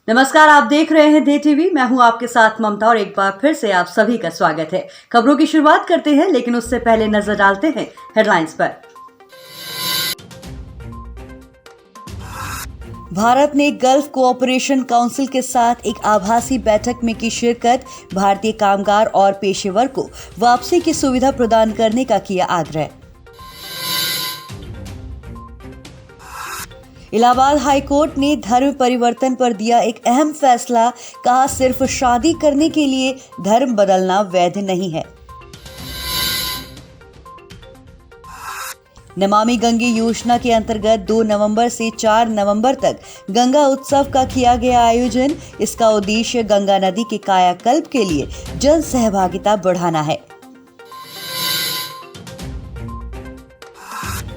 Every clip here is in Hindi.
नमस्कार, आप देख रहे हैं डे टीवी। मैं हूं आपके साथ ममता और एक बार फिर से आप सभी का स्वागत है। खबरों की शुरुआत करते हैं, लेकिन उससे पहले नजर डालते हैं हेडलाइंस पर। भारत ने गल्फ कोऑपरेशन काउंसिल के साथ एक आभासी बैठक में की शिरकत। भारतीय कामगार और पेशेवर को वापसी की सुविधा प्रदान करने का किया आग्रह। इलाहाबाद हाईकोर्ट ने धर्म परिवर्तन पर दिया एक अहम फैसला। कहा, सिर्फ शादी करने के लिए धर्म बदलना वैध नहीं है। नमामि गंगे योजना के अंतर्गत 2 नवंबर से 4 नवंबर तक गंगा उत्सव का किया गया आयोजन। इसका उद्देश्य गंगा नदी के कायाकल्प के लिए जन सहभागिता बढ़ाना है।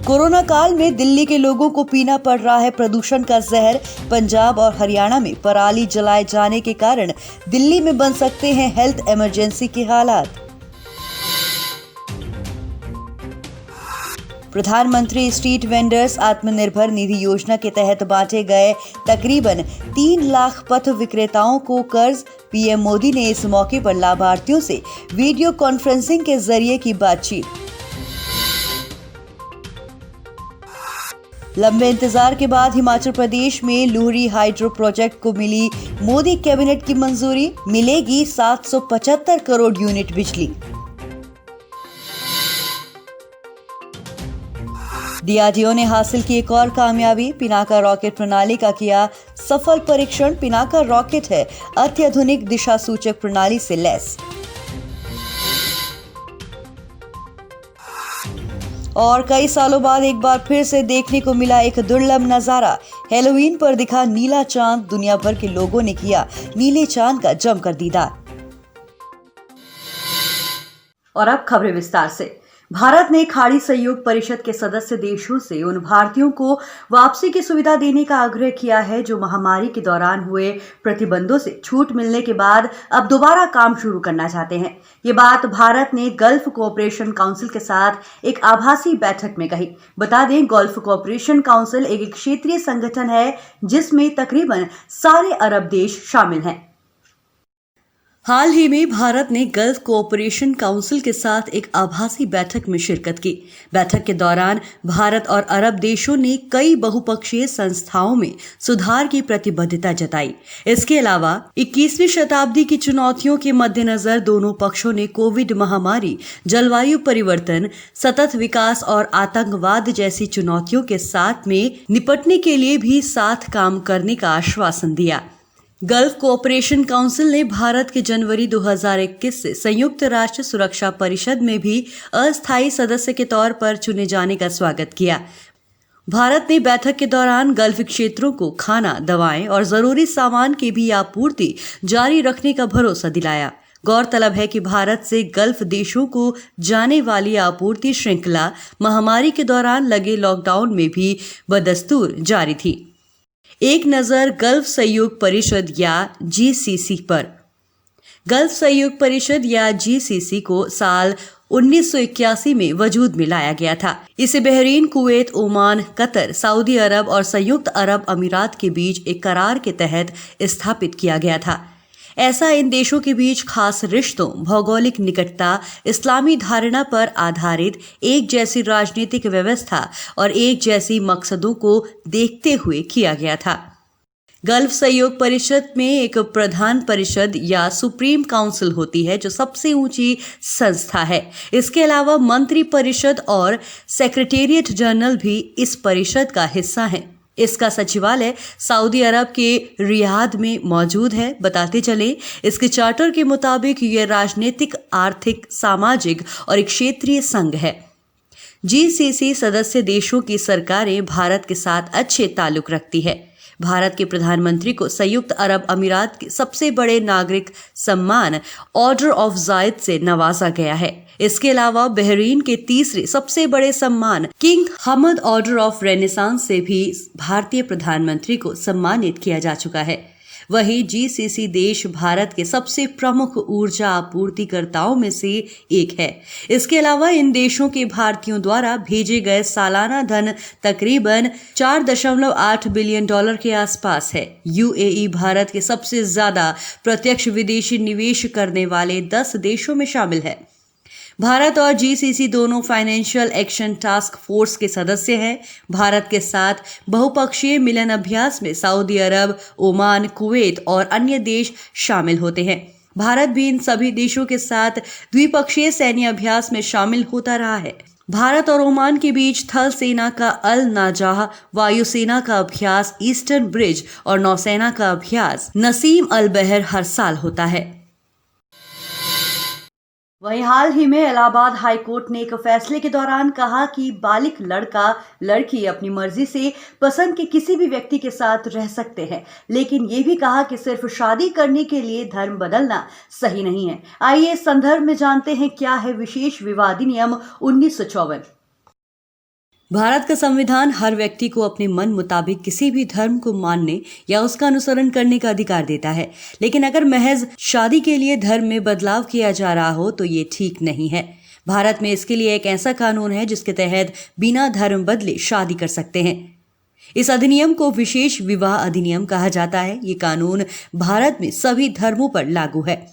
कोरोना काल में दिल्ली के लोगों को पीना पड़ रहा है प्रदूषण का जहर। पंजाब और हरियाणा में पराली जलाए जाने के कारण दिल्ली में बन सकते हैं हेल्थ इमरजेंसी के हालात। प्रधानमंत्री स्ट्रीट वेंडर्स आत्मनिर्भर निधि योजना के तहत बांटे गए तकरीबन 3 लाख पथ विक्रेताओं को कर्ज। पीएम मोदी ने इस मौके पर लाभार्थियों से वीडियो कॉन्फ्रेंसिंग के जरिए की बातचीत। लंबे इंतजार के बाद हिमाचल प्रदेश में लुहरी हाइड्रो प्रोजेक्ट को मिली मोदी कैबिनेट की मंजूरी। मिलेगी 775 करोड़ यूनिट बिजली। डीआरडीओ ने हासिल की एक और कामयाबी। पिनाका रॉकेट प्रणाली का किया सफल परीक्षण। पिनाका रॉकेट है अत्याधुनिक दिशा सूचक प्रणाली से लैस। और कई सालों बाद एक बार फिर से देखने को मिला एक दुर्लभ नजारा। हैलोवीन पर दिखा नीला चांद। दुनिया भर के लोगों ने किया नीले चांद का जमकर दीदार। और अब खबरें विस्तार से। भारत ने खाड़ी सहयोग परिषद के सदस्य देशों से उन भारतीयों को वापसी की सुविधा देने का आग्रह किया है जो महामारी के दौरान हुए प्रतिबंधों से छूट मिलने के बाद अब दोबारा काम शुरू करना चाहते हैं। ये बात भारत ने गल्फ कोऑपरेशन काउंसिल के साथ एक आभासी बैठक में कही। बता दें, गल्फ कोऑपरेशन काउंसिल एक क्षेत्रीय संगठन है जिसमें तकरीबन सारे अरब देश शामिल हैं। हाल ही में भारत ने गल्फ कोऑपरेशन काउंसिल के साथ एक आभासी बैठक में शिरकत की। बैठक के दौरान भारत और अरब देशों ने कई बहुपक्षीय संस्थाओं में सुधार की प्रतिबद्धता जताई। इसके अलावा 21वीं शताब्दी की चुनौतियों के मद्देनजर दोनों पक्षों ने कोविड महामारी, जलवायु परिवर्तन, सतत विकास और आतंकवाद जैसी चुनौतियों के साथ में निपटने के लिए भी साथ काम करने का आश्वासन दिया। गल्फ कोऑपरेशन काउंसिल ने भारत के जनवरी 2021 से संयुक्त राष्ट्र सुरक्षा परिषद में भी अस्थायी सदस्य के तौर पर चुने जाने का स्वागत किया। भारत ने बैठक के दौरान गल्फ क्षेत्रों को खाना, दवाएं और जरूरी सामान की भी आपूर्ति जारी रखने का भरोसा दिलाया। गौरतलब है कि भारत से गल्फ देशों को जाने वाली आपूर्ति श्रृंखला महामारी के दौरान लगे लॉकडाउन में भी बदस्तूर जारी थी। एक नजर गल्फ सहयोग परिषद या जीसीसी पर। गल्फ सहयोग परिषद या जीसीसी को साल 1981 में वजूद में लाया गया था। इसे Bahrain, Kuwait, Oman, Qatar, Saudi Arabia और संयुक्त अरब अमीरात के बीच एक करार के तहत स्थापित किया गया था। ऐसा इन देशों के बीच खास रिश्तों, भौगोलिक निकटता, इस्लामी धारणा पर आधारित एक जैसी राजनीतिक व्यवस्था और एक जैसी मकसदों को देखते हुए किया गया था। गल्फ सहयोग परिषद में एक प्रधान परिषद या सुप्रीम काउंसिल होती है जो सबसे ऊंची संस्था है। इसके अलावा मंत्री परिषद और सेक्रेटेरिएट जनरल भी इस परिषद का हिस्सा है। इसका सचिवालय सऊदी अरब के रियाद में मौजूद है। बताते चले, इसके चार्टर के मुताबिक यह राजनीतिक, आर्थिक, सामाजिक और एक क्षेत्रीय संघ है। जीसीसी सदस्य देशों की सरकारें भारत के साथ अच्छे ताल्लुक रखती है। भारत के प्रधानमंत्री को संयुक्त अरब अमीरात के सबसे बड़े नागरिक सम्मान ऑर्डर ऑफ जायद से नवाजा गया है। इसके अलावा बहरीन के तीसरे सबसे बड़े सम्मान king Hamad order of renaissance से भी भारतीय प्रधानमंत्री को सम्मानित किया जा चुका है। वहीं जीसीसी देश भारत के सबसे प्रमुख ऊर्जा आपूर्तिकर्ताओं में से एक है। इसके अलावा इन देशों के भारतीयों द्वारा भेजे गए सालाना धन तकरीबन 4.8 बिलियन डॉलर के आसपास है। यूएई भारत के सबसे ज्यादा प्रत्यक्ष विदेशी निवेश करने वाले 10 देशों में शामिल है। भारत और जीसीसी दोनों फाइनेंशियल एक्शन टास्क फोर्स के सदस्य हैं। भारत के साथ बहुपक्षीय मिलन अभ्यास में सऊदी अरब, ओमान, कुवैत और अन्य देश शामिल होते हैं। भारत भी इन सभी देशों के साथ द्विपक्षीय सैन्य अभ्यास में शामिल होता रहा है। भारत और ओमान के बीच थल सेना का अल नाजाह, वायुसेना का अभ्यास ईस्टर्न ब्रिज और नौसेना का अभ्यास नसीम अल बहर हर साल होता है। वहीं हाल ही में इलाहाबाद हाई कोर्ट ने एक फैसले के दौरान कहा कि बालिग लड़का लड़की अपनी मर्जी से पसंद के किसी भी व्यक्ति के साथ रह सकते हैं, लेकिन ये भी कहा कि सिर्फ शादी करने के लिए धर्म बदलना सही नहीं है। आइए इस संदर्भ में जानते हैं क्या है विशेष विवाह अधिनियम 1954। भारत का संविधान हर व्यक्ति को अपने मन मुताबिक किसी भी धर्म को मानने या उसका अनुसरण करने का अधिकार देता है, लेकिन अगर महज शादी के लिए धर्म में बदलाव किया जा रहा हो तो ये ठीक नहीं है। भारत में इसके लिए एक ऐसा कानून है जिसके तहत बिना धर्म बदले शादी कर सकते हैं। इस अधिनियम को विशेष विवाह अधिनियम कहा जाता है। ये कानून भारत में सभी धर्मों पर लागू है।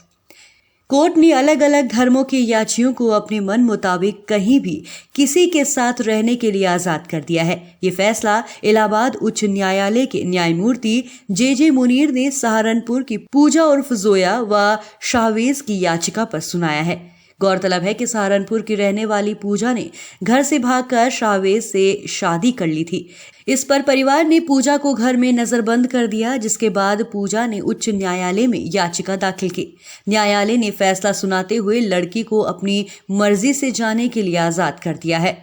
कोर्ट ने अलग अलग धर्मों के याचियों को अपने मन मुताबिक कहीं भी किसी के साथ रहने के लिए आजाद कर दिया है। ये फैसला इलाहाबाद उच्च न्यायालय के न्यायमूर्ति जे मुनीर ने सहारनपुर की पूजा उर्फ जोया व शाहवेज की याचिका पर सुनाया है। गौरतलब है कि सहारनपुर की रहने वाली पूजा ने घर से भागकर शाहवेज से शादी कर ली थी। इस पर परिवार ने पूजा को घर में नजरबंद कर दिया, जिसके बाद पूजा ने उच्च न्यायालय में याचिका दाखिल की। न्यायालय ने फैसला सुनाते हुए लड़की को अपनी मर्जी से जाने के लिए आजाद कर दिया है।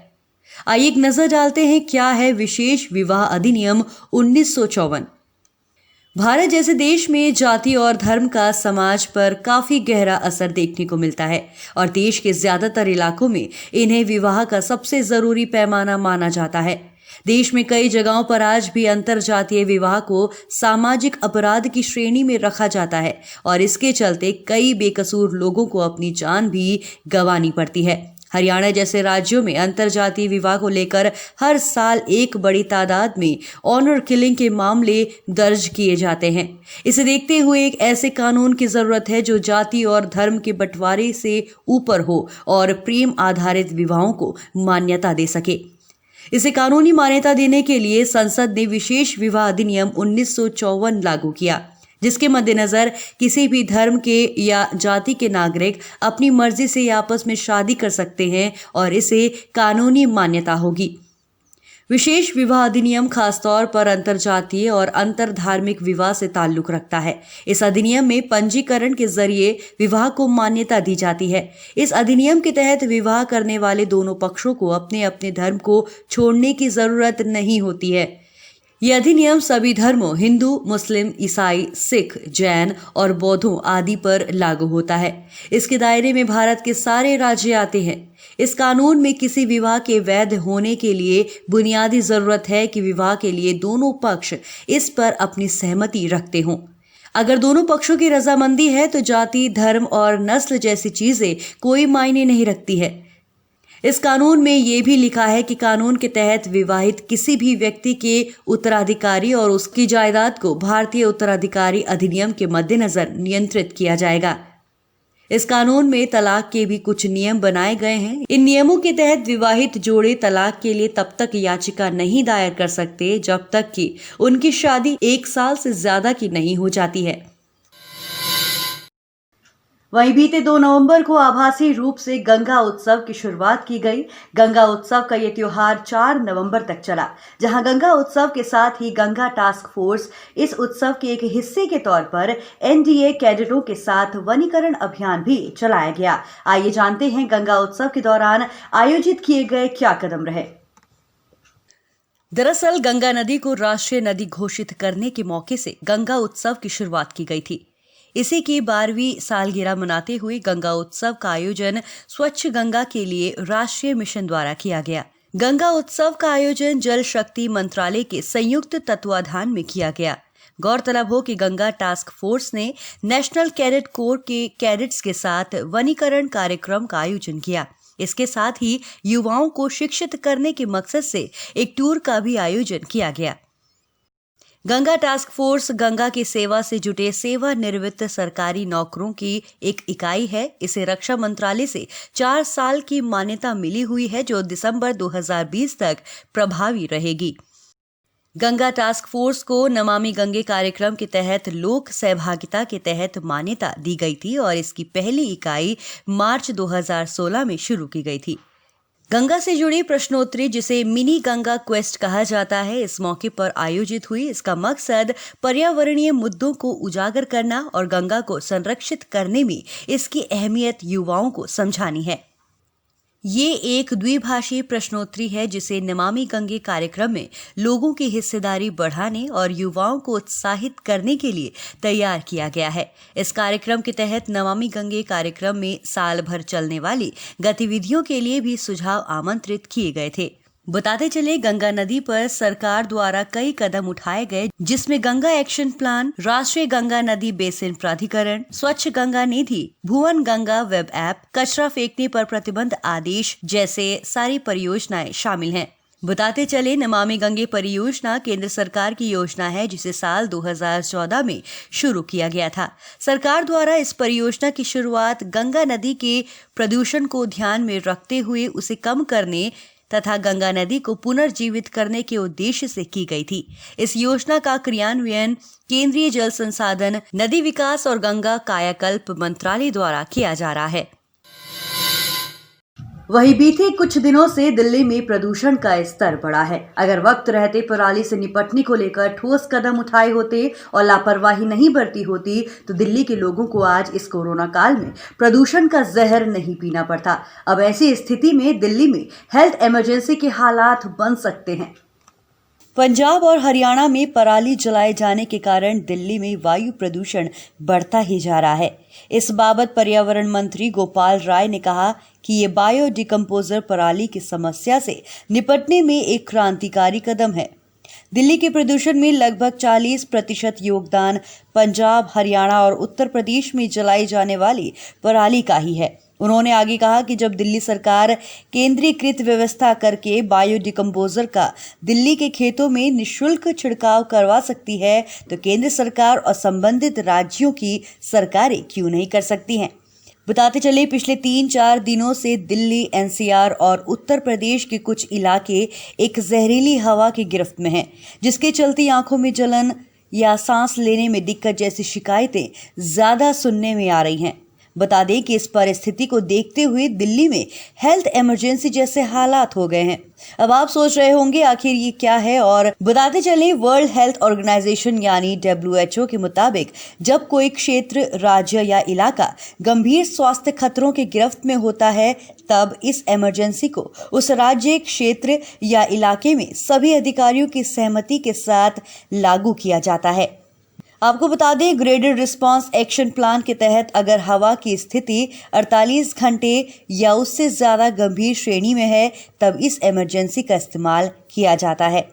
आइए एक नजर डालते हैं क्या है विशेष विवाह अधिनियम 1954। भारत जैसे देश में जाति और धर्म का समाज पर काफी गहरा असर देखने को मिलता है और देश के ज्यादातर इलाकों में इन्हें विवाह का सबसे जरूरी पैमाना माना जाता है। देश में कई जगहों पर आज भी अंतरजातीय विवाह को सामाजिक अपराध की श्रेणी में रखा जाता है और इसके चलते कई बेकसूर लोगों को अपनी जान भी गंवानी पड़ती है। हरियाणा जैसे राज्यों में अंतरजातीय विवाह को लेकर हर साल एक बड़ी तादाद में ऑनर किलिंग के मामले दर्ज किए जाते हैं। इसे देखते हुए एक ऐसे कानून की जरूरत है जो जाति और धर्म के बंटवारे से ऊपर हो और प्रेम आधारित विवाहों को मान्यता दे सके। इसे कानूनी मान्यता देने के लिए संसद ने विशेष विवाह अधिनियम 1954 लागू किया, जिसके मद्देनजर किसी भी धर्म के या जाति के नागरिक अपनी मर्जी से आपस में शादी कर सकते हैं और इसे कानूनी मान्यता होगी। विशेष विवाह अधिनियम खासतौर पर अंतरजातीय और अंतरधार्मिक विवाह से ताल्लुक रखता है। इस अधिनियम में पंजीकरण के जरिए विवाह को मान्यता दी जाती है। इस अधिनियम के तहत विवाह करने वाले दोनों पक्षों को अपने अपने धर्म को छोड़ने की जरूरत नहीं होती है। यह अधिनियम सभी धर्मों हिंदू, मुस्लिम, ईसाई, सिख, जैन और बौद्धों आदि पर लागू होता है। इसके दायरे में भारत के सारे राज्य आते हैं। इस कानून में किसी विवाह के वैध होने के लिए बुनियादी जरूरत है कि विवाह के लिए दोनों पक्ष इस पर अपनी सहमति रखते हों। अगर दोनों पक्षों की रजामंदी है तो जाति, धर्म और नस्ल जैसी चीजें कोई मायने नहीं रखती है। इस कानून में यह भी लिखा है कि कानून के तहत विवाहित किसी भी व्यक्ति के उत्तराधिकारी और उसकी जायदाद को भारतीय उत्तराधिकारी अधिनियम के मद्देनजर नियंत्रित किया जाएगा। इस कानून में तलाक के भी कुछ नियम बनाए गए हैं। इन नियमों के तहत विवाहित जोड़े तलाक के लिए तब तक याचिका नहीं दायर कर सकते जब तक कि उनकी शादी 1 साल से ज्यादा की नहीं हो जाती है। वहीं बीते 2 नवंबर को आभासी रूप से गंगा उत्सव की शुरुआत की गई। गंगा उत्सव का ये त्योहार 4 नवंबर तक चला, जहां गंगा उत्सव के साथ ही गंगा टास्क फोर्स इस उत्सव के एक हिस्से के तौर पर एनडीए कैडेटों के साथ वनीकरण अभियान भी चलाया गया। आइए जानते हैं गंगा उत्सव के दौरान आयोजित किए गए क्या कदम रहे। दरअसल गंगा नदी को राष्ट्रीय नदी घोषित करने के मौके से गंगा उत्सव की शुरुआत की गई थी। इसी की 12वीं सालगिरह मनाते हुए गंगा उत्सव का आयोजन स्वच्छ गंगा के लिए राष्ट्रीय मिशन द्वारा किया गया। गंगा उत्सव का आयोजन जल शक्ति मंत्रालय के संयुक्त तत्वाधान में किया गया। गौरतलब हो कि गंगा टास्क फोर्स ने नेशनल कैडेट कोर के कैडेट्स के साथ वनीकरण कार्यक्रम का आयोजन किया। इसके साथ ही युवाओं को शिक्षित करने के मकसद से एक टूर का भी आयोजन किया गया। गंगा टास्क फोर्स गंगा की सेवा से जुटे सेवानिवृत्त सरकारी नौकरों की एक इकाई है। इसे रक्षा मंत्रालय से 4 साल की मान्यता मिली हुई है, जो दिसंबर 2020 तक प्रभावी रहेगी। गंगा टास्क फोर्स को नमामि गंगे कार्यक्रम के तहत लोक सहभागिता के तहत मान्यता दी गई थी और इसकी पहली इकाई मार्च 2016 में शुरू की गई थी। गंगा से जुड़ी प्रश्नोत्तरी, जिसे मिनी गंगा क्वेस्ट कहा जाता है, इस मौके पर आयोजित हुई। इसका मकसद पर्यावरणीय मुद्दों को उजागर करना और गंगा को संरक्षित करने में इसकी अहमियत युवाओं को समझानी है। ये एक द्विभाषी प्रश्नोत्तरी है जिसे नमामि गंगे कार्यक्रम में लोगों की हिस्सेदारी बढ़ाने और युवाओं को उत्साहित करने के लिए तैयार किया गया है। इस कार्यक्रम के तहत नमामि गंगे कार्यक्रम में साल भर चलने वाली गतिविधियों के लिए भी सुझाव आमंत्रित किए गए थे। बताते चले, गंगा नदी पर सरकार द्वारा कई कदम उठाए गए, जिसमें गंगा एक्शन प्लान, राष्ट्रीय गंगा नदी बेसिन प्राधिकरण, स्वच्छ गंगा निधि, भुवन गंगा वेब ऐप, कचरा फेंकने पर प्रतिबंध आदेश जैसे सारी परियोजनाएं शामिल हैं। बताते चले, नमामि गंगे परियोजना केंद्र सरकार की योजना है, जिसे साल 2014 में शुरू किया गया था। सरकार द्वारा इस परियोजना की शुरुआत गंगा नदी के प्रदूषण को ध्यान में रखते हुए उसे कम करने तथा गंगा नदी को पुनर्जीवित करने के उद्देश्य से की गई थी। इस योजना का क्रियान्वयन केंद्रीय जल संसाधन, नदी विकास और गंगा कायाकल्प मंत्रालय द्वारा किया जा रहा है। वहीं बीते कुछ दिनों से दिल्ली में प्रदूषण का स्तर बढ़ा है। अगर वक्त रहते पराली से निपटने को लेकर ठोस कदम उठाए होते और लापरवाही नहीं बरती होती तो दिल्ली के लोगों को आज इस कोरोना काल में प्रदूषण का जहर नहीं पीना पड़ता। अब ऐसी स्थिति में दिल्ली में हेल्थ इमरजेंसी के हालात बन सकते हैं। पंजाब और हरियाणा में पराली जलाए जाने के कारण दिल्ली में वायु प्रदूषण बढ़ता ही जा रहा है। इस बाबत पर्यावरण मंत्री गोपाल राय ने कहा कि ये बायो डिकम्पोजर पराली की समस्या से निपटने में एक क्रांतिकारी कदम है। दिल्ली के प्रदूषण में लगभग 40% योगदान पंजाब, हरियाणा और उत्तर प्रदेश में जलाई जाने वाली पराली का ही है। उन्होंने आगे कहा कि जब दिल्ली सरकार केंद्रीकृत व्यवस्था करके बायो डिकम्पोजर का दिल्ली के खेतों में निःशुल्क छिड़काव करवा सकती है, तो केंद्र सरकार और संबंधित राज्यों की सरकारें क्यों नहीं कर सकती हैं। बताते चले, पिछले 3-4 दिनों से दिल्ली, एनसीआर और उत्तर प्रदेश के कुछ इलाके एक जहरीली हवा की गिरफ्त में हैं, जिसके चलते आंखों में जलन या सांस लेने में दिक्कत जैसी शिकायतें ज्यादा सुनने में आ रही हैं। बता दें कि इस परिस्थिति को देखते हुए दिल्ली में हेल्थ इमरजेंसी जैसे हालात हो गए हैं। अब आप सोच रहे होंगे आखिर ये क्या है, और बताते चले, वर्ल्ड हेल्थ ऑर्गेनाइजेशन यानी WHO के मुताबिक जब कोई क्षेत्र, राज्य या इलाका गंभीर स्वास्थ्य खतरों की गिरफ्त में होता है, तब इस इमरजेंसी को उस राज्य, क्षेत्र या इलाके में सभी अधिकारियों की सहमति के साथ लागू किया जाता है। आपको बता दें, ग्रेडेड रिस्पांस एक्शन प्लान के तहत अगर हवा की स्थिति 48 घंटे या उससे ज्यादा गंभीर श्रेणी में है, तब इस इमरजेंसी का इस्तेमाल किया जाता है।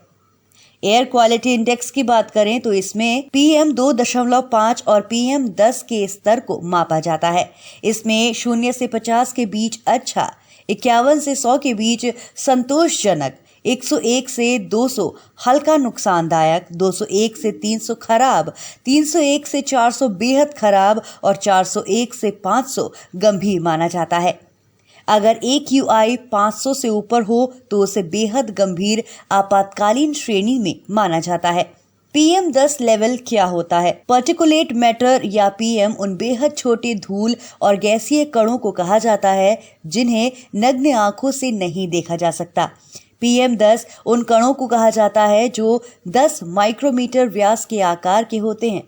एयर क्वालिटी इंडेक्स की बात करें तो इसमें PM 2.5 और PM 10 के स्तर को मापा जाता है। इसमें 0 से 50 के बीच अच्छा, 51 से 100 के बीच संतोषजनक, 101 से 200 हल्का नुकसानदायक, 201 से 300 खराब, 301 से 400 बेहद खराब और 401 से 500 गंभीर माना जाता है। अगर AQI 500 से ऊपर हो तो उसे बेहद गंभीर आपातकालीन श्रेणी में माना जाता है। PM 10 लेवल क्या होता है? पार्टिकुलेट मैटर या PM उन बेहद छोटे धूल और गैसीय कणों को कहा जाता है जिन्हें नग्न आंखों से नहीं देखा जा सकता। PM 10 उन कणों को कहा जाता है जो 10 माइक्रोमीटर व्यास के आकार के होते हैं।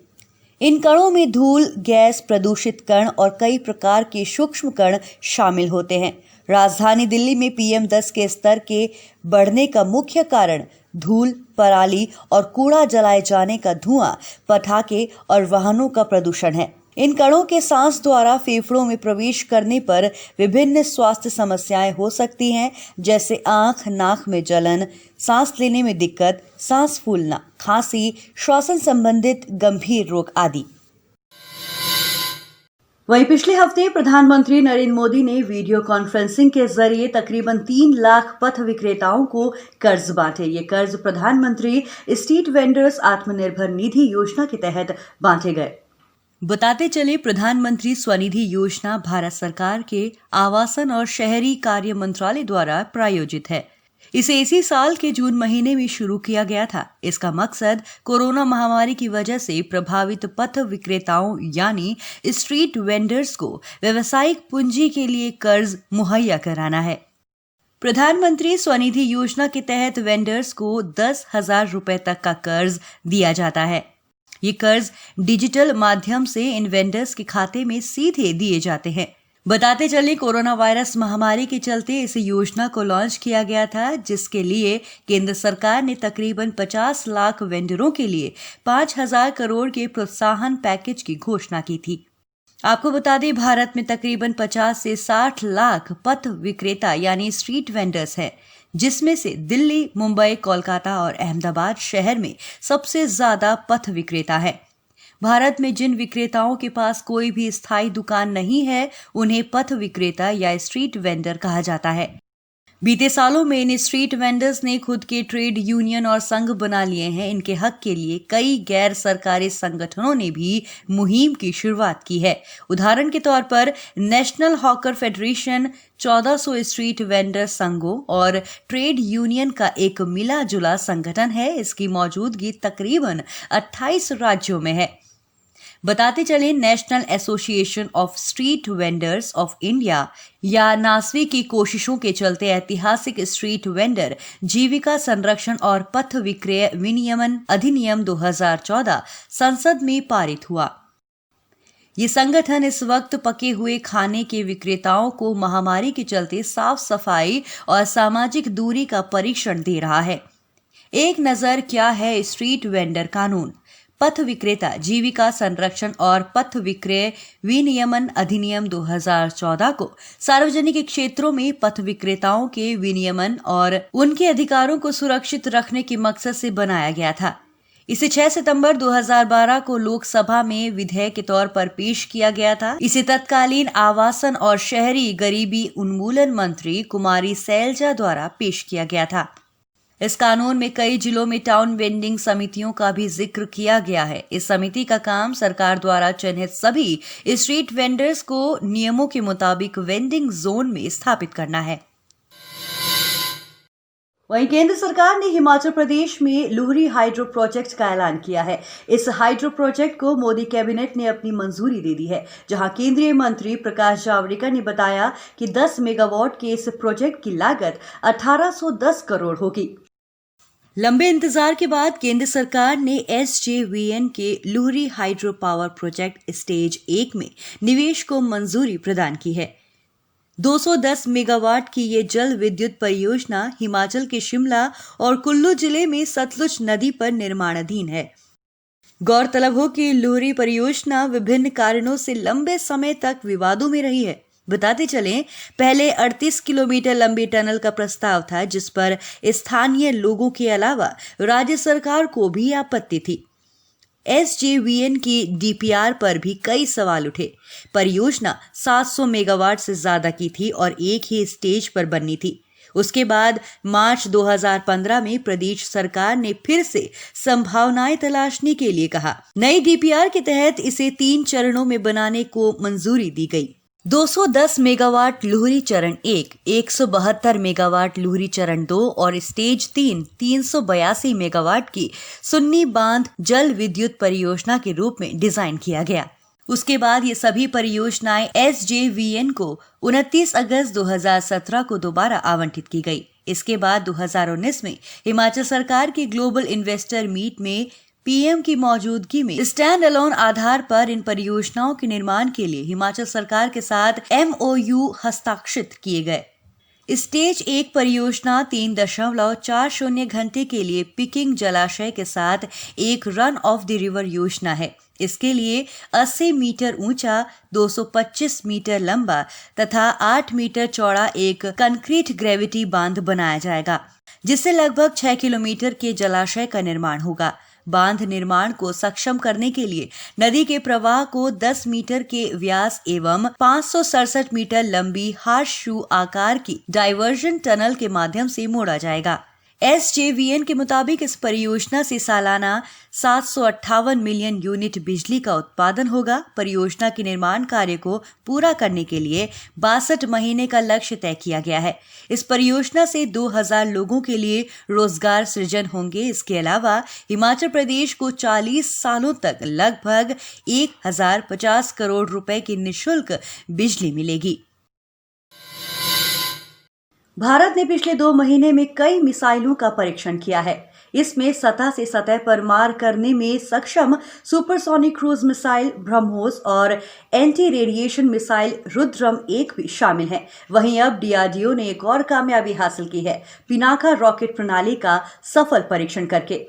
इन कणों में धूल, गैस, प्रदूषित कण और कई प्रकार के सूक्ष्म कण शामिल होते हैं। राजधानी दिल्ली में PM 10 के स्तर के बढ़ने का मुख्य कारण धूल, पराली और कूड़ा जलाए जाने का धुआं, पटाखे और वाहनों का प्रदूषण है। इन कणों के सांस द्वारा फेफड़ों में प्रवेश करने पर विभिन्न स्वास्थ्य समस्याएं हो सकती हैं, जैसे आंख, नाक में जलन, सांस लेने में दिक्कत, सांस फूलना, खांसी, श्वसन संबंधित गंभीर रोग आदि। वहीं पिछले हफ्ते प्रधानमंत्री नरेंद्र मोदी ने वीडियो कॉन्फ्रेंसिंग के जरिए तकरीबन 3 लाख पथ विक्रेताओं को कर्ज बांटे। ये कर्ज प्रधानमंत्री स्ट्रीट वेंडर्स आत्मनिर्भर निधि योजना के तहत बांटे गए। बताते चले, प्रधानमंत्री स्वनिधि योजना भारत सरकार के आवासन और शहरी कार्य मंत्रालय द्वारा प्रायोजित है। इसे इसी साल के जून महीने में शुरू किया गया था। इसका मकसद कोरोना महामारी की वजह से प्रभावित पथ विक्रेताओं यानी स्ट्रीट वेंडर्स को व्यावसायिक पूंजी के लिए कर्ज मुहैया कराना है। प्रधानमंत्री स्वनिधि योजना के तहत वेंडर्स को 10,000 रुपए तक का कर्ज दिया जाता है। ये कर्ज डिजिटल माध्यम से इन वेंडर्स के खाते में सीधे दिए जाते हैं। बताते चले, कोरोना वायरस महामारी के चलते इस योजना को लॉन्च किया गया था, जिसके लिए केंद्र सरकार ने तकरीबन 50 लाख वेंडरों के लिए 5,000 करोड़ के प्रोत्साहन पैकेज की घोषणा की थी। आपको बता दें, भारत में तकरीबन 50 से 60 लाख पथ विक्रेता यानी स्ट्रीट वेंडर्स हैं, जिसमें से दिल्ली, मुंबई, कोलकाता और अहमदाबाद शहर में सबसे ज्यादा पथ विक्रेता हैं। भारत में जिन विक्रेताओं के पास कोई भी स्थायी दुकान नहीं है, उन्हें पथ विक्रेता या स्ट्रीट वेंडर कहा जाता है। बीते सालों में इन स्ट्रीट वेंडर्स ने खुद के ट्रेड यूनियन और संघ बना लिए हैं। इनके हक के लिए कई गैर सरकारी संगठनों ने भी मुहिम की शुरुआत की है। उदाहरण के तौर पर national hawker federation 1400 street vendor संघों और ट्रेड यूनियन का एक मिला जुला संगठन है। इसकी मौजूदगी तकरीबन 28 राज्यों में है। बताते चले, national association of street vendors of India या नासवी की कोशिशों के चलते ऐतिहासिक स्ट्रीट वेंडर जीविका संरक्षण और पथ विक्रय विनियमन अधिनियम 2014 संसद में पारित हुआ। ये संगठन इस वक्त पके हुए खाने के विक्रेताओं को महामारी के चलते साफ सफाई और सामाजिक दूरी का परीक्षण दे रहा है। एक नजर क्या है स्ट्रीट वेंडर कानून। पथ विक्रेता जीविका संरक्षण और पथ विक्रय विनियमन अधिनियम 2014 को सार्वजनिक क्षेत्रों में पथ विक्रेताओं के विनियमन और उनके अधिकारों को सुरक्षित रखने के मकसद से बनाया गया था। इसे 6 सितंबर 2012 को लोकसभा में विधेयक के तौर पर पेश किया गया था। इसे तत्कालीन आवासन और शहरी गरीबी उन्मूलन मंत्री कुमारी सैलजा द्वारा पेश किया गया था। इस कानून में कई जिलों में टाउन वेंडिंग समितियों का भी जिक्र किया गया है। इस समिति का काम सरकार द्वारा चिन्हित सभी स्ट्रीट वेंडर्स को नियमों के मुताबिक वेंडिंग जोन में स्थापित करना है। वहीं केंद्र सरकार ने हिमाचल प्रदेश में लुहरी हाइड्रो प्रोजेक्ट का ऐलान किया है। इस हाइड्रो प्रोजेक्ट को मोदी कैबिनेट ने अपनी मंजूरी दे दी है, जहां केंद्रीय मंत्री प्रकाश जावड़ेकर ने बताया कि 10 मेगावाट के इस प्रोजेक्ट की लागत 1810 करोड़ होगी। लंबे इंतजार के बाद केंद्र सरकार ने SJVN के Luhri hydro power project stage 1 में निवेश को मंजूरी प्रदान की है। 210 मेगावाट की ये जल विद्युत परियोजना हिमाचल के शिमला और कुल्लू जिले में सतलुज नदी पर निर्माणाधीन है। गौरतलब हो कि लुहरी परियोजना विभिन्न कारणों से लंबे समय तक विवादों में रही है। बताते चलें, पहले 38 किलोमीटर लंबी टनल का प्रस्ताव था, जिस पर स्थानीय लोगों के अलावा राज्य सरकार को भी आपत्ति थी। SJVN की DPR पर भी कई सवाल उठे। परियोजना 700 मेगावाट से ज्यादा की थी और एक ही स्टेज पर बननी थी। उसके बाद मार्च 2015 में प्रदेश सरकार ने फिर से संभावनाएं तलाशने के लिए कहा। नई DPR के तहत इसे 3 चरणों में बनाने को मंजूरी दी गई। 210 मेगावाट लुहरी चरण 1, 172 मेगावाट लुहरी चरण 2 और स्टेज 3 382 मेगावाट की सुन्नी बांध जल विद्युत परियोजना के रूप में डिजाइन किया गया। उसके बाद ये सभी परियोजनाएं SJVN को 29 अगस्त 2017 को दोबारा आवंटित की गई। इसके बाद 2019 में हिमाचल सरकार के ग्लोबल इन्वेस्टर मीट में PM की मौजूदगी में स्टैंड अलोन आधार पर इन परियोजनाओं के निर्माण के लिए हिमाचल सरकार के साथ MOU हस्ताक्षरित किए गए। स्टेज 1 परियोजना 3.40 घंटे के लिए पिकिंग जलाशय के साथ एक रन ऑफ द रिवर योजना है। इसके लिए 80 मीटर ऊंचा, 225 मीटर लंबा तथा 8 मीटर चौड़ा एक कंक्रीट ग्रेविटी बांध बनाया जाएगा, जिससे लगभग 6 किलोमीटर के जलाशय का निर्माण होगा। बांध निर्माण को सक्षम करने के लिए नदी के प्रवाह को 10 मीटर के व्यास एवं 567 मीटर लंबी हार्स शू आकार की डाइवर्जन टनल के माध्यम से मोड़ा जाएगा। SJVN के मुताबिक इस परियोजना से सालाना 758 मिलियन यूनिट बिजली का उत्पादन होगा। परियोजना के निर्माण कार्य को पूरा करने के लिए 62 महीने का लक्ष्य तय किया गया है। इस परियोजना से 2000 लोगों के लिए रोजगार सृजन होंगे। इसके अलावा हिमाचल प्रदेश को 40 सालों तक लगभग 1050 करोड़ रुपए की निःशुल्क बिजली मिलेगी। भारत ने पिछले 2 महीने में कई मिसाइलों का परीक्षण किया है। इसमें सतह से सतह पर मार करने में सक्षम सुपरसोनिक क्रूज मिसाइल ब्रह्मोस और एंटी रेडिएशन मिसाइल रुद्रम-1 भी शामिल है। वहीं अब DRDO ने एक और कामयाबी हासिल की है, पिनाका रॉकेट प्रणाली का सफल परीक्षण करके।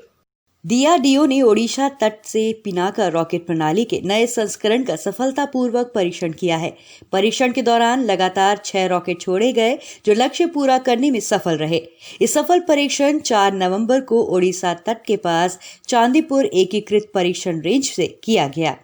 DRDO ने ओडिशा तट से पिनाका रॉकेट प्रणाली के नए संस्करण का सफलतापूर्वक परीक्षण किया है। परीक्षण के दौरान लगातार 6 रॉकेट छोड़े गए, जो लक्ष्य पूरा करने में सफल रहे। इस सफल परीक्षण 4 नवंबर को ओडिशा तट के पास चांदीपुर एकीकृत परीक्षण रेंज से किया गया।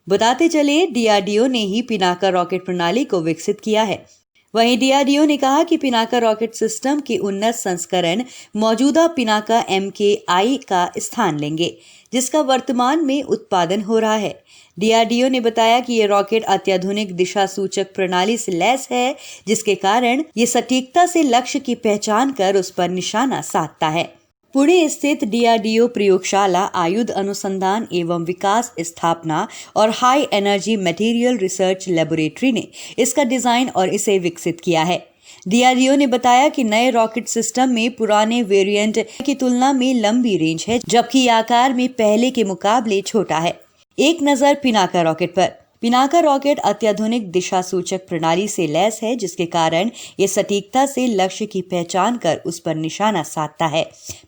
बताते चले, DRDO ने ही पिनाका रॉकेट प्रणाली को विकसित किया है। वहीं DRDO ने कहा कि पिनाका रॉकेट सिस्टम के उन्नत संस्करण मौजूदा पिनाका MKI का स्थान लेंगे, जिसका वर्तमान में उत्पादन हो रहा है। DRDO ने बताया कि ये रॉकेट अत्याधुनिक दिशा सूचक प्रणाली से लैस है, जिसके कारण ये सटीकता से लक्ष्य की पहचान कर उस पर निशाना साधता है। पुणे स्थित DRDO प्रयोगशाला, आयुध अनुसंधान एवं विकास स्थापना और high energy material research laboratory ने इसका डिजाइन और इसे विकसित किया है। DRDO ने बताया कि नए रॉकेट सिस्टम में पुराने वेरिएंट की तुलना में लंबी रेंज है, जबकि आकार में पहले के मुकाबले छोटा है। एक नजर पिनाका रॉकेट पर। पिनाका रॉकेट अत्याधुनिक दिशा सूचक प्रणाली से लैस है, जिसके कारण ये सटीकता से लक्ष्य की पहचान कर उस पर निशाना साधता है।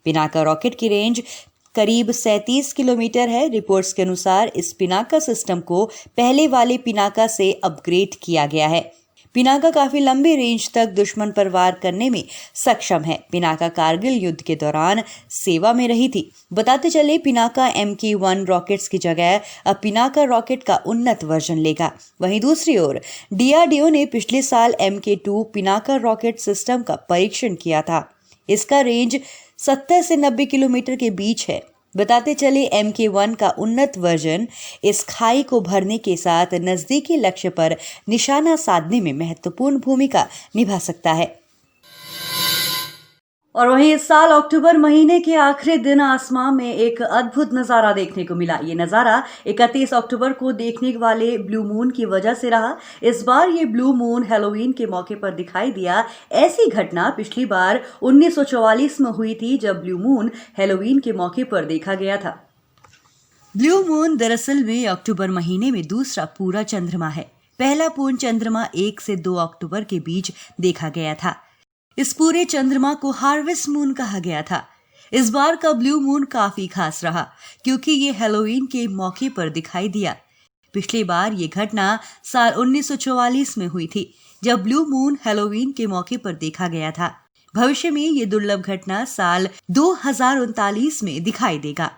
पिनाका रॉकेट की रेंज करीब 37 किलोमीटर है। रिपोर्ट्स के अनुसार इस पिनाका सिस्टम को पहले वाले पिनाका से अपग्रेड किया गया है। पिनाका काफी लंबी रेंज तक दुश्मन पर वार करने में सक्षम है। पिनाका कारगिल युद्ध के दौरान सेवा में रही थी। बताते चले, पिनाका MK1 रॉकेट्स की जगह अब पिनाका रॉकेट का उन्नत वर्जन लेगा। वहीं दूसरी ओर DRDO ने पिछले साल MK2 पिनाका रॉकेट सिस्टम का परीक्षण किया था। इसका रेंज 70 से 90 किलोमीटर के बीच है। बताते चले, MK1 का उन्नत वर्जन इस खाई को भरने के साथ नजदीकी लक्ष्य पर निशाना साधने में महत्वपूर्ण भूमिका निभा सकता है। और वहीं इस साल अक्टूबर महीने के आखिरी दिन आसमान में एक अद्भुत नजारा देखने को मिला। ये नजारा 31 अक्टूबर को देखने वाले ब्लू मून की वजह से रहा। इस बार ये ब्लू मून हैलोवीन के मौके पर दिखाई दिया। ऐसी घटना पिछली बार 1944 में हुई थी, जब ब्लू मून हैलोवीन के मौके पर देखा गया था। ब्लू मून दरअसल में अक्टूबर महीने में दूसरा पूरा चंद्रमा है। पहला पूर्ण चंद्रमा 1 से 2 अक्टूबर के बीच देखा गया था। इस पूरे चंद्रमा को हार्वेस्ट मून कहा गया था। इस बार का ब्लू मून काफी खास रहा, क्योंकि ये हैलोवीन के मौके पर दिखाई दिया। पिछली बार ये घटना साल 1944 में हुई थी, जब ब्लू मून हैलोवीन के मौके पर देखा गया था। भविष्य में ये दुर्लभ घटना साल 2039 में दिखाई देगा।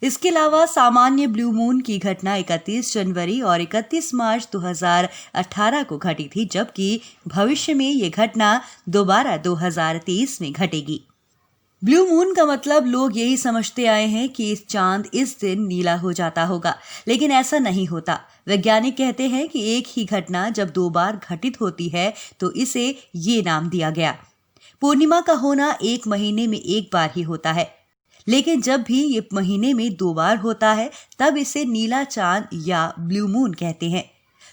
इसके अलावा सामान्य ब्लू मून की घटना 31 जनवरी और 31 मार्च 2018 को घटी थी, जबकि भविष्य में ये घटना दोबारा 2023 में घटेगी। ब्लू मून का मतलब लोग यही समझते आए हैं कि इस चांद इस दिन नीला हो जाता होगा, लेकिन ऐसा नहीं होता। वैज्ञानिक कहते हैं कि एक ही घटना जब 2 बार घटित होती है तो इसे ये नाम दिया गया। पूर्णिमा का होना 1 महीने में 1 बार ही होता है, लेकिन जब भी ये महीने में 2 बार होता है तब इसे नीला चांद या ब्लू मून कहते हैं।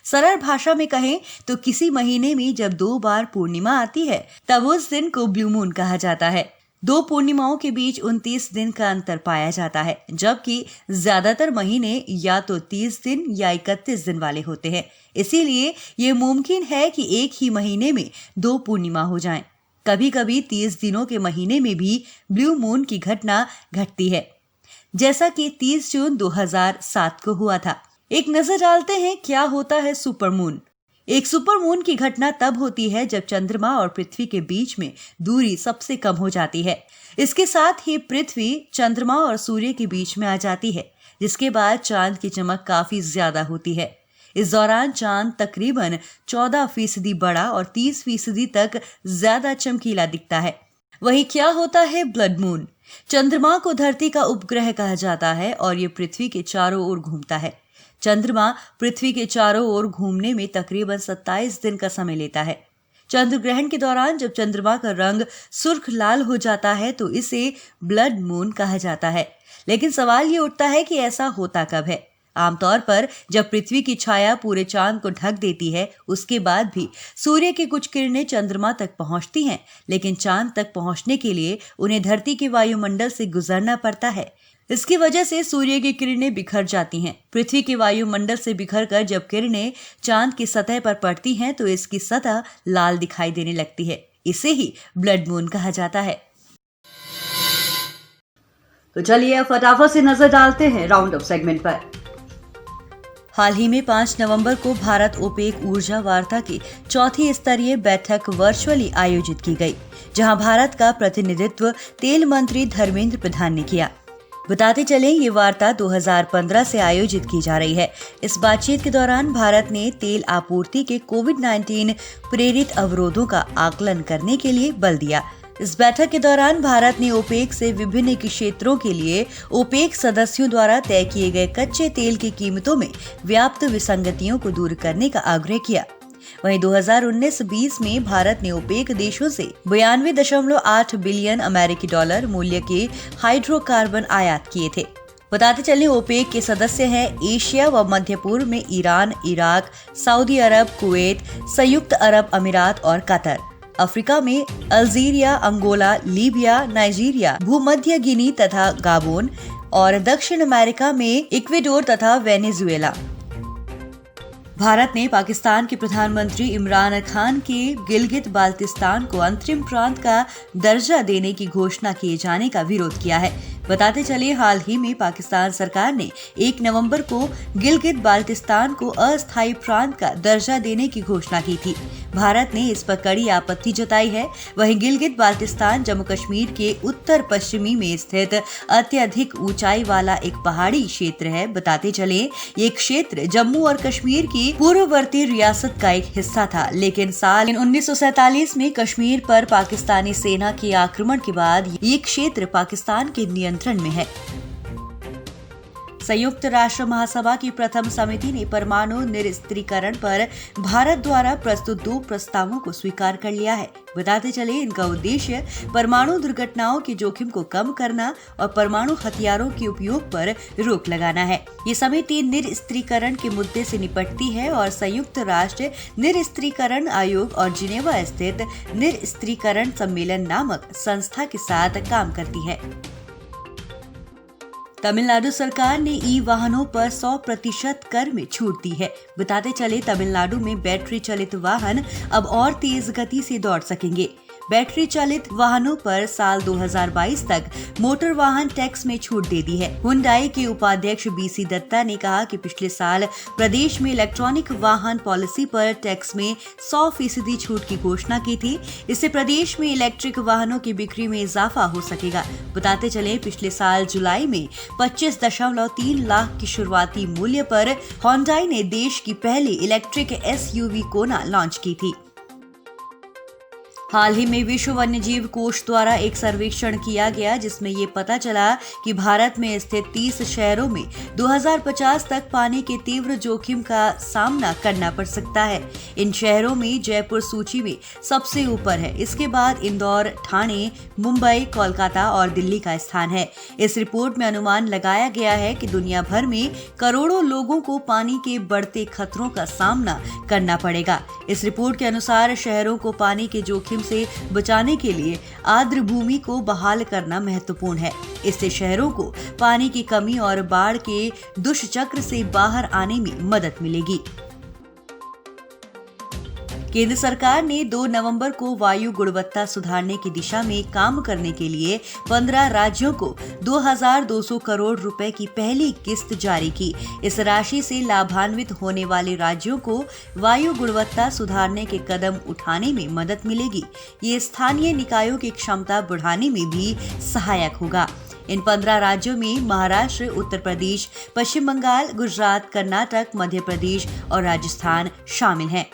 सरल भाषा में कहें तो किसी महीने में जब 2 बार पूर्णिमा आती है तब उस दिन को ब्लू मून कहा जाता है। 2 पूर्णिमाओं के बीच 29 दिन का अंतर पाया जाता है, जबकि ज्यादातर महीने या तो 30 दिन या 31 दिन वाले होते हैं। इसीलिए ये मुमकिन है कि एक ही महीने में 2 पूर्णिमा हो जाएं। कभी कभी 30 दिनों के महीने में भी ब्लू मून की घटना घटती है। जैसा कि 30 जून 2007 को हुआ था। एक नजर डालते हैं क्या होता है सुपरमून। एक सुपरमून की घटना तब होती है जब चंद्रमा और पृथ्वी के बीच में दूरी सबसे कम हो जाती है। इसके साथ ही पृथ्वी चंद्रमा और सूर्य के बीच में आ जाती है, जिसके बाद चांद की चमक काफी ज्यादा होती है। इस दौरान चांद तकरीबन 14% बड़ा और 30% तक ज्यादा चमकीला दिखता है। वहीं क्या होता है ब्लड मून। चंद्रमा को धरती का उपग्रह कहा जाता है और ये पृथ्वी के चारों ओर घूमता है। चंद्रमा पृथ्वी के चारों ओर घूमने में तकरीबन 27 दिन का समय लेता है। चंद्र ग्रहण के दौरान जब चंद्रमा का रंग सुर्ख लाल हो जाता है तो इसे ब्लड मून कहा जाता है। लेकिन सवाल ये उठता है कि ऐसा होता कब है। आमतौर पर जब पृथ्वी की छाया पूरे चांद को ढक देती है, उसके बाद भी सूर्य की कुछ किरणें चंद्रमा तक पहुंचती हैं, लेकिन चांद तक पहुंचने के लिए उन्हें धरती के वायुमंडल से गुजरना पड़ता है। इसकी वजह से सूर्य की किरणें बिखर जाती हैं। पृथ्वी के वायुमंडल से बिखरकर जब किरणें चांद की सतह पर पड़ती हैं तो इसकी सतह लाल दिखाई देने लगती है। इसे ही ब्लड मून कहा जाता है। तो चलिए फटाफट से नजर डालते हैं राउंड अप सेगमेंट पर। हाल ही में 5 नवंबर को भारत ओपेक ऊर्जा वार्ता की चौथी स्तरीय बैठक वर्चुअली आयोजित की गई, जहां भारत का प्रतिनिधित्व तेल मंत्री धर्मेंद्र प्रधान ने किया। बताते चलें ये वार्ता 2015 से आयोजित की जा रही है। इस बातचीत के दौरान भारत ने तेल आपूर्ति के कोविड-19 प्रेरित अवरोधों का आकलन करने के लिए बल दिया। इस बैठक के दौरान भारत ने ओपेक से विभिन्न क्षेत्रों के लिए ओपेक सदस्यों द्वारा तय किए गए कच्चे तेल की कीमतों में व्याप्त विसंगतियों को दूर करने का आग्रह किया। वहीं 2019-20 में भारत ने ओपेक देशों से 92.8 बिलियन अमेरिकी डॉलर मूल्य के हाइड्रोकार्बन आयात किए थे। बताते चलें ओपेक के सदस्य हैं एशिया व मध्य पूर्व में ईरान, इराक, सऊदी अरब, कुवैत, संयुक्त अरब अमीरात और कतर। अफ्रीका में अल्जीरिया, अंगोला, लीबिया, नाइजीरिया, भूमध्य गिनी तथा गाबोन और दक्षिण अमेरिका में इक्वेडोर तथा वेनेजुएला। भारत ने पाकिस्तान के प्रधानमंत्री इमरान खान के गिलगित बाल्टिस्तान को अंतरिम प्रांत का दर्जा देने की घोषणा किए जाने का विरोध किया है। बताते चले हाल ही में पाकिस्तान सरकार ने 1 नवंबर को गिलगित बाल्टिस्तान को अस्थायी प्रांत का दर्जा देने की घोषणा की थी। भारत ने इस पर कड़ी आपत्ति जताई है। वहीं गिलगित बाल्टिस्तान जम्मू कश्मीर के उत्तर पश्चिमी में स्थित अत्यधिक ऊंचाई वाला एक पहाड़ी क्षेत्र है। बताते चले ये क्षेत्र जम्मू और कश्मीर की पूर्ववर्ती रियासत का एक हिस्सा था, लेकिन साल 1947 में कश्मीर पर पाकिस्तानी सेना के आक्रमण के बाद ये क्षेत्र पाकिस्तान के नियंत्रण में है। संयुक्त राष्ट्र महासभा की प्रथम समिति ने परमाणु निरस्त्रीकरण पर भारत द्वारा प्रस्तुत 2 प्रस्तावों को स्वीकार कर लिया है। बताते चले इनका उद्देश्य परमाणु दुर्घटनाओं के जोखिम को कम करना और परमाणु हथियारों के उपयोग पर रोक लगाना है। ये समिति निरस्त्रीकरण के मुद्दे से निपटती है और संयुक्त राष्ट्र निरस्त्रीकरण आयोग और जिनेवा स्थित निरस्त्रीकरण सम्मेलन नामक संस्था के साथ काम करती है। तमिलनाडु सरकार ने ई वाहनों पर 100% कर में छूट दी है। बताते चले तमिलनाडु में बैटरी चालित वाहन अब और तेज गति से दौड़ सकेंगे। बैटरी चालित वाहनों पर साल 2022 तक मोटर वाहन टैक्स में छूट दे दी है। हुंडई के उपाध्यक्ष बीसी दत्ता ने कहा कि पिछले साल प्रदेश में इलेक्ट्रॉनिक वाहन पॉलिसी पर टैक्स में 100% छूट की घोषणा की थी। इससे प्रदेश में इलेक्ट्रिक वाहनों की बिक्री में इजाफा हो सकेगा। बताते चले पिछले साल जुलाई में 25.3 लाख की शुरुआती मूल्य पर हुंडई ने देश की पहली इलेक्ट्रिक SUV कोना लॉन्च की थी। हाल ही में विश्व वन्यजीव कोष द्वारा एक सर्वेक्षण किया गया, जिसमें ये पता चला कि भारत में स्थित 30 शहरों में 2050 तक पानी के तीव्र जोखिम का सामना करना पड़ सकता है। इन शहरों में जयपुर सूची में सबसे ऊपर है। इसके बाद इंदौर, ठाणे, मुंबई, कोलकाता और दिल्ली का स्थान है। इस रिपोर्ट में अनुमान लगाया गया है कि दुनिया भर में करोड़ों लोगों को पानी के बढ़ते खतरों का सामना करना पड़ेगा। इस रिपोर्ट के अनुसार शहरों को पानी के जोखिम से बचाने के लिए आर्द्र भूमि को बहाल करना महत्वपूर्ण है। इससे शहरों को पानी की कमी और बाढ़ के दुष्चक्र से बाहर आने में मदद मिलेगी। केंद्र सरकार ने 2 नवंबर को वायु गुणवत्ता सुधारने की दिशा में काम करने के लिए 15 राज्यों को 2,200 करोड़ रुपए की पहली किस्त जारी की। इस राशि से लाभान्वित होने वाले राज्यों को वायु गुणवत्ता सुधारने के कदम उठाने में मदद मिलेगी। ये स्थानीय निकायों की क्षमता बढ़ाने में भी सहायक होगा। इन 15 राज्यों में महाराष्ट्र, उत्तर प्रदेश, पश्चिम बंगाल, गुजरात, कर्नाटक, मध्य प्रदेश और राजस्थान शामिल हैं।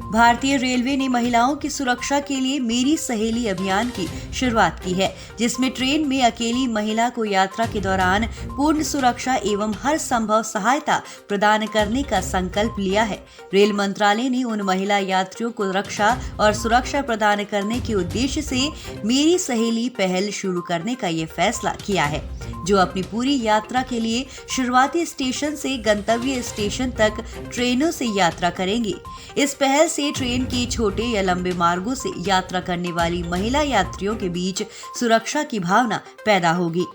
भारतीय रेलवे ने महिलाओं की सुरक्षा के लिए मेरी सहेली अभियान की शुरुआत की है, जिसमें ट्रेन में अकेली महिला को यात्रा के दौरान पूर्ण सुरक्षा एवं हर संभव सहायता प्रदान करने का संकल्प लिया है। रेल मंत्रालय ने उन महिला यात्रियों को रक्षा और सुरक्षा प्रदान करने के उद्देश्य से मेरी सहेली पहल शुरू करने का ये फैसला किया है, जो अपनी पूरी यात्रा के लिए शुरुआती स्टेशन से गंतव्य स्टेशन तक ट्रेनों से यात्रा करेंगी। इस पहल से ट्रेन के छोटे या लंबे मार्गों से यात्रा करने वाली महिला यात्रियों के बीच सुरक्षा की भावना पैदा होगी।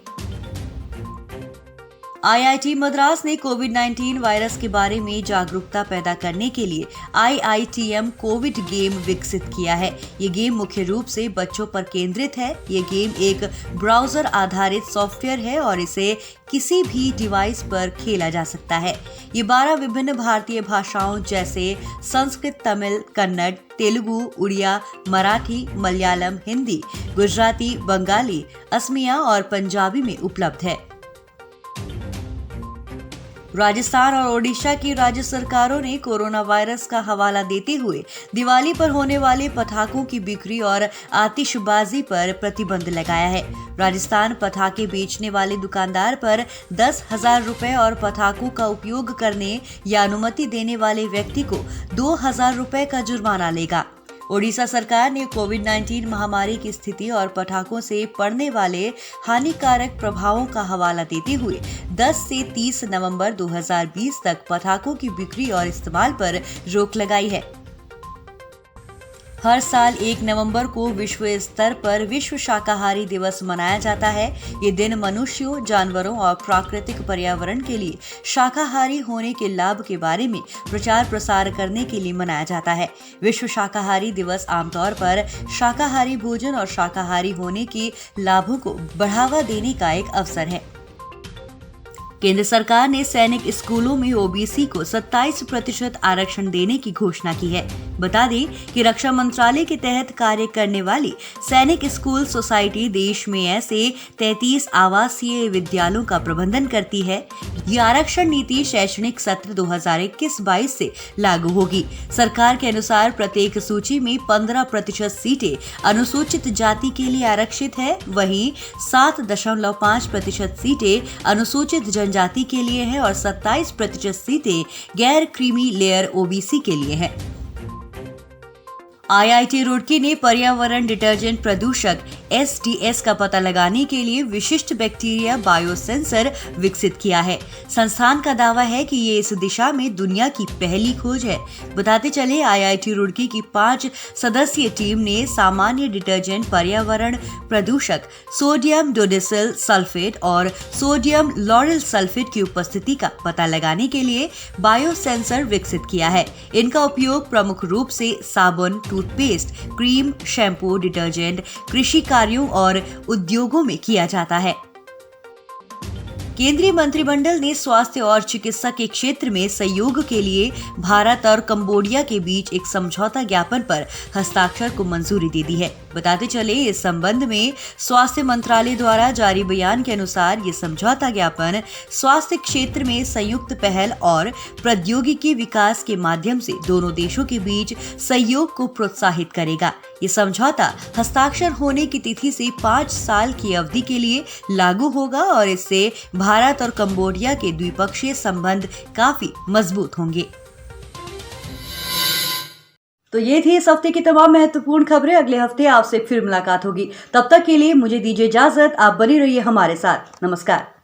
IIT मद्रास ने कोविड-19 वायरस के बारे में जागरूकता पैदा करने के लिए IITM कोविड गेम विकसित किया है। ये गेम मुख्य रूप से बच्चों पर केंद्रित है। ये गेम एक ब्राउजर आधारित सॉफ्टवेयर है और इसे किसी भी डिवाइस पर खेला जा सकता है। ये 12 विभिन्न भारतीय भाषाओं जैसे संस्कृत, तमिल, कन्नड़, तेलुगु, उड़िया, मराठी, मलयालम, हिंदी, गुजराती, बंगाली, असमिया और पंजाबी में उपलब्ध है। राजस्थान और ओडिशा की राज्य सरकारों ने कोरोना वायरस का हवाला देते हुए दिवाली पर होने वाले पटाखों की बिक्री और आतिशबाजी पर प्रतिबंध लगाया है। राजस्थान पटाखे बेचने वाले दुकानदार पर 10,000 रुपए और पटाखों का उपयोग करने या अनुमति देने वाले व्यक्ति को 2,000 रुपए का जुर्माना लेगा। ओडिशा सरकार ने कोविड-19 महामारी की स्थिति और पटाखों से पड़ने वाले हानिकारक प्रभावों का हवाला देते हुए 10 से 30 नवंबर 2020 तक पटाखों की बिक्री और इस्तेमाल पर रोक लगाई है। हर साल 1 नवंबर को विश्व स्तर पर विश्व शाकाहारी दिवस मनाया जाता है। ये दिन मनुष्यों, जानवरों और प्राकृतिक पर्यावरण के लिए शाकाहारी होने के लाभ के बारे में प्रचार प्रसार करने के लिए मनाया जाता है। विश्व शाकाहारी दिवस आमतौर पर शाकाहारी भोजन और शाकाहारी होने के लाभों को बढ़ावा देने का एक अवसर है। केंद्र सरकार ने सैनिक स्कूलों में ओबीसी को 27% आरक्षण देने की घोषणा की है। बता दें कि रक्षा मंत्रालय के तहत कार्य करने वाली सैनिक स्कूल सोसाइटी देश में ऐसे 33 आवासीय विद्यालयों का प्रबंधन करती है। ये आरक्षण नीति शैक्षणिक सत्र 2021-22 से लागू होगी। सरकार के अनुसार प्रत्येक सूची में 15% सीटें अनुसूचित जाति के लिए आरक्षित है, वहीं 7.5% सीटें अनुसूचित जनजाति के लिए है और 27% सीटें गैर क्रीमी लेयर ओबीसी के लिए है। IIT रुड़की ने पर्यावरण डिटर्जेंट प्रदूषक SDS का पता लगाने के लिए विशिष्ट बैक्टीरिया बायोसेंसर विकसित किया है। संस्थान का दावा है कि ये इस दिशा में दुनिया की पहली खोज है। बताते चले IIT रुड़की की 5 सदस्यीय टीम ने सामान्य डिटर्जेंट पर्यावरण प्रदूषक सोडियम डोडेसिल सल्फेट और सोडियम लॉरेल सल्फेट की उपस्थिति का पता लगाने के लिए बायोसेंसर विकसित किया है। इनका उपयोग प्रमुख रूप से साबुन, टूथपेस्ट, क्रीम, शैम्पू, डिटर्जेंट, कृषि कार्यों और उद्योगों में किया जाता है। केंद्रीय मंत्रिमंडल ने स्वास्थ्य और चिकित्सा के क्षेत्र में सहयोग के लिए भारत और कंबोडिया के बीच एक समझौता ज्ञापन पर हस्ताक्षर को मंजूरी दे दी है। बताते चले इस संबंध में स्वास्थ्य मंत्रालय द्वारा जारी बयान के अनुसार ये समझौता ज्ञापन स्वास्थ्य क्षेत्र में संयुक्त पहल और प्रौद्योगिकी विकास के माध्यम से दोनों देशों के बीच सहयोग को प्रोत्साहित करेगा। ये समझौता हस्ताक्षर होने की तिथि से 5 साल की अवधि के लिए लागू होगा और इससे भारत और कंबोडिया के द्विपक्षीय संबंध काफी मजबूत होंगे। तो ये थी इस हफ्ते की तमाम महत्वपूर्ण खबरें। अगले हफ्ते आपसे फिर मुलाकात होगी। तब तक के लिए मुझे दीजिए इजाजत। आप बने रहिए हमारे साथ। नमस्कार।